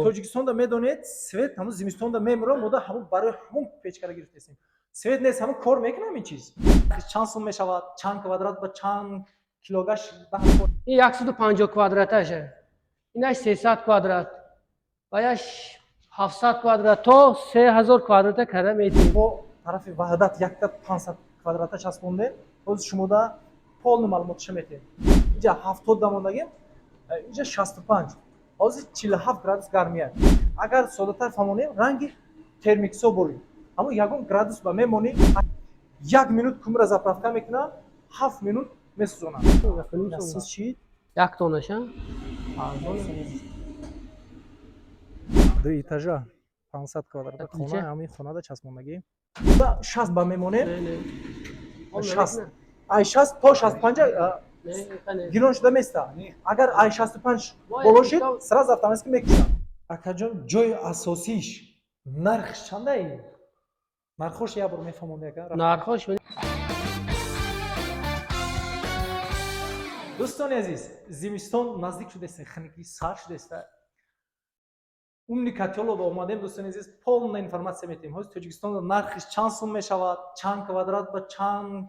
Тоҷикистонда медонед свет ҳамун зимистонда мемурам мода ҳамун барои ҳамун печкара гирифтесем. Свет нест ҳамун кор мекунад ҳамин чиз. Чанд сум мешавад, чанд квадрат ба чанд килогаш баҳр. این 150 کвадратشه. اینش 300 کвадрат. باید 700 کвадрат تا 3000 کвадрат کره میتونیم. Бо тарафи ваҳдат якта 500 квадрата часпонде. ҳозир шумода полни маълумотиша метем. Инҷа 70 дамондагим, инҷа 65. ҳозир 47 градус гармия. Агар содатар фаҳмонем, ранги термиксо борӣ. Ҳамун ягон градус ба мемонӣ. 1 минут кумра заправка мекунам, 7 минут месӯзонам. Сиз чӣ? یک تونشه. Ду этажа 500 квадрата Акинча? хона, ҳамин хонада часпондагӣ. 60 ба мемонем. 60. Ай 60 то 65 гирон шуда места. Агар ай 65 болошид, сразу автоматики мекушам. Акаҷон, ҷои асосиш нархш чандаи? Нархош як бор мефаҳмонед aka? نرخش Дӯстони азиз, зимистон наздик шудааст, ханагӣ сар шудааст. Умни катёлода омадем, дӯстони азиз, полна информатсия метем. Ҳозир Тоҷикистонда нархиш чанд сум мешавад, чанд квадрат ба чанд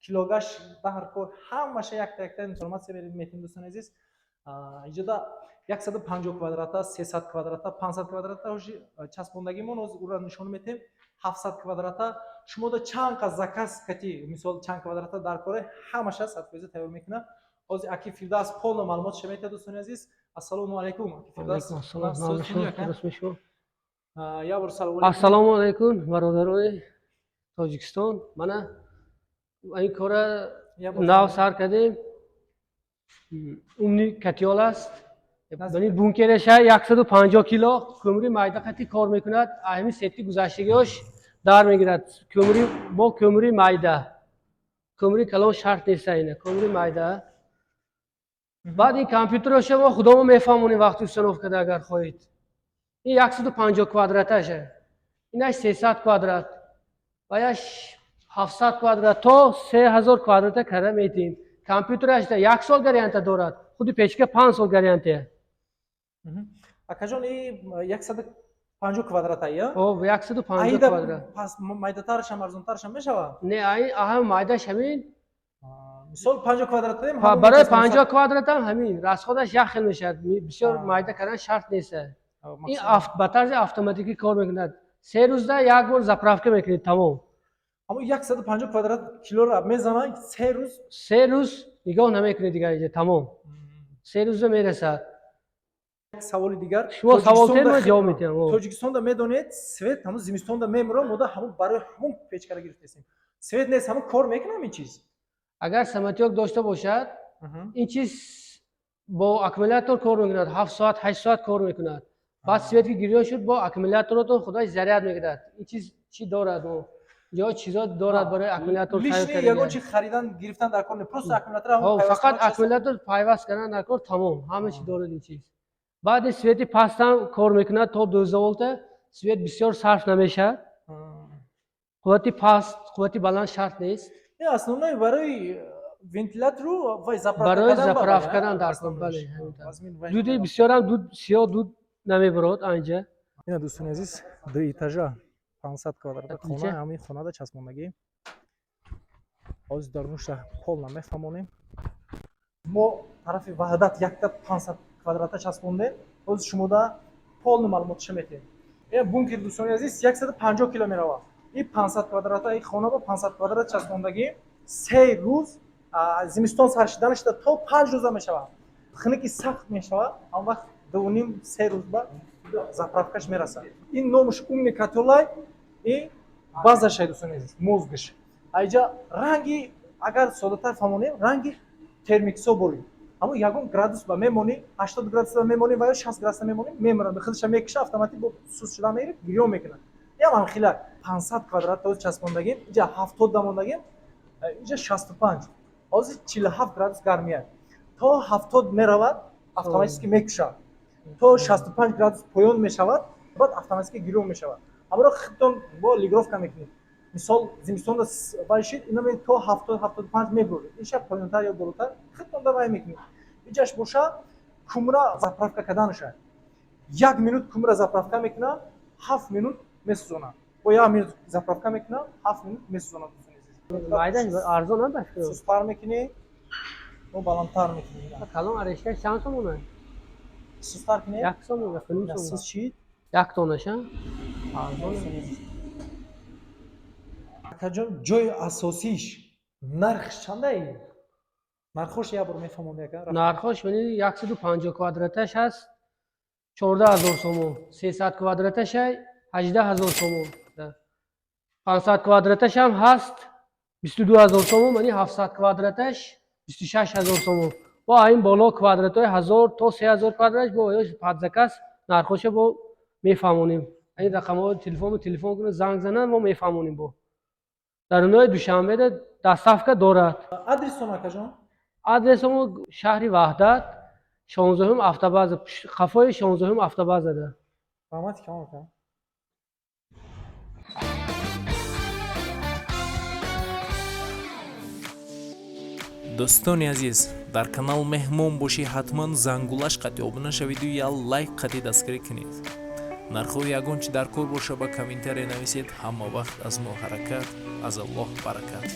килогаш баҳр кор, ҳамаша якта информатсия метем, дӯстони азиз. Инҷода 150 квадрата, 300 квадрата, 500 квадрата ҳоши часпондагимон ҳозир ура нишон метем. 700 квадрата шумода чанд қаз заказ кати, мисол чанд квадрата дар коре, ҳамаша 100% тайёр мекунам. ҳозир аки Фирдавс полна маълумотиша метад, дӯстони азиз. Ассалому алайкум аки Фирдавс. Я бор салом алайкум. Ассалому алайкум бародарони Тоҷикистон. Мана این کار نو سر کردیم. اونی کتیال است. یعنی بونکرش 150 کیلو کمری مایده قطعی کار میکند. اهمی سیتی گذشتگیش در میگیرد. کمری با کمری مایده. کمری کلان شرط نیست اینه. کمری مایده. بعد این کامپیوترش ما خودمون میفهمونیم وقتی استناف کرده اگر خواهید. این 150 کвадратشه. اینش 300 کвадрат. باید 700 کвадрат تا 3000 کвадрат کره میتیم. کامپیوترش ده 1 سال گارانتی دارد. خودی پیچکه 5 سال گارانتی. Акаҷон, ин 150 квадрата я? О, 150 квадрат. Пас майдатараш ҳам арзонтараш ҳам мешавад? Не, ай аҳам майдаш ҳамин. Мисол 50 квадрата дем. Барои 50 квадрат ҳам ҳамин. Расходаш як хел мешавад. Бисёр майда кардан шарт нест. ин ба тарзи автоматикӣ кор мекунад. 3 рӯзда як бор заправка мекунед, тамом. Ҳамун 150 квадрат килоро мезанад 3 рӯз? 3 рӯз нигоҳ намекунед дигар иҷа, тамом. 3 рӯзда мерасад. Як саволи дигар. Шумо савол терма ҷавоб медиҳам. Тоҷикистонда медонед, свет ҳамун зимистонда мемурам, мода ҳамун барои ҳамун печкара гирифтесем. Свет нест, ҳамун кор мекунад ҳамин чиз. Агар саматёк дошта бошад, ин чиз бо аккумулятор кор мекунад. 7 соат, 8 соат кор мекунад. баъд свет ки гирён шуд, бо аккумуляторотон худаш заряд мегирад. ин чиз чӣ дорад? ҷо чизо дорад барои аккумулятор хайр кардан. Лишни ягон чи харидан гирифтан дар кор не, просто аккумулятор ҳамун пайваст. Фақат аккумулятор пайваст кардан дар кор, тамом. Ҳама чиз дорад ин чиз. баъд свети пастам кор мекунад то 12 волта. Свет бисёр сарф намешавад. қуввати паст, қуввати баланд шарт нест. Основной барои вентилятору ва заправка барои заправка кардан дар кор, бале. Дуди бисёрам дуд сиёҳ дуд намебарад анҷа. Ина дӯстони азиз, ду этажа 500 квадрата хона, ҳамин хонада часпондагӣ. ҳозир дар нӯша полна мефаҳмонем. Мо тарафи ваҳдат якта 500 квадрата часпондем. ҳозир шумода полни маълумотиша метем. ин бункер дӯстони азиз 150 кило меравад. ин 500 квадрата, ин хона ба 500 квадрат часпондагӣ 3 рӯз зимистон саршиданашда то 5 рӯза мешавад. хунуки сахт мешавад. ан вақт 2.5-3 рӯз ба заправкаш мерасад. ин номаш умни катёлай, ин базашай дӯстони азиз, мозгаш. айҷа ранги, агар содатар фаҳмонем, ранги термиксо борӣ. ҳамун ягон градус ба мемонӣ, 80 градус ба мемонӣ ва ё 60 градус мемонӣ, меморад худаш мекуша, автоматик бо сус шуда мегирад, гирён мекунад. ям анхила 500 квадрат ҳозир часпондагим, инҷа 70 дамондагим, инҷа 65. ҳозир 47 градус гармия. то 70 меравад, автоматики мекушад. то 65 градус поён мешавад, баъд автоматики гирён мешавад. ҳамро худтон бо лигровка мекунед. мисол зимистонда башид, ина ме то 70-75 мебуред. иша поёнтар ё болотар худтон да вай мекунед. иҷаш боша кумра заправка карданашад. 1 минут кумра заправка мекунам, 7 минут месӯзонам. Бо 1 минут заправка мекунам, 7 минут месӯзонам. майдаш арзон надашт. сустар мекунӣ, мо баландтар мекунӣ. کلام ارشته چند سومونه؟ сустар кунӣ. یک سومون یا کنیم سومون؟ сиз чӣ? یک تونشه؟ акаҷон ҷои асосиш нархш чандае? нархош як бор мефаҳмон яка? نرخش بینید 150 کوادراتش هست 14000 سومون 300 کوادراتش 18000 سومون 500 کوادراتش هم هست 22000 سومون یعنی 700 کوادراتش 26000 سومون با این بالا کوادرات های 1000 تا 3000 کوادراتش با پادزکس نرخش با میفهمونیم این رقم ها تلفن کنه زنگ زنن ما میفهمونیم با در اونای دوشنبه دستافکه دارد адресон акаҷон? آدرسمون شهر وحدت 16 автобаза خفای 16 автобаза ده раҳмати камол ака. дӯстони азиз дар канал меҳмон бошӣ ҳатман зангулаш қати обуна шавиду я лайк қати дастгирӣ кунед. нархҳои ягон чи дар кор боша ба комментария нависед. ҳама вақт аз мо ҳаракат, аз Аллоҳ баракат.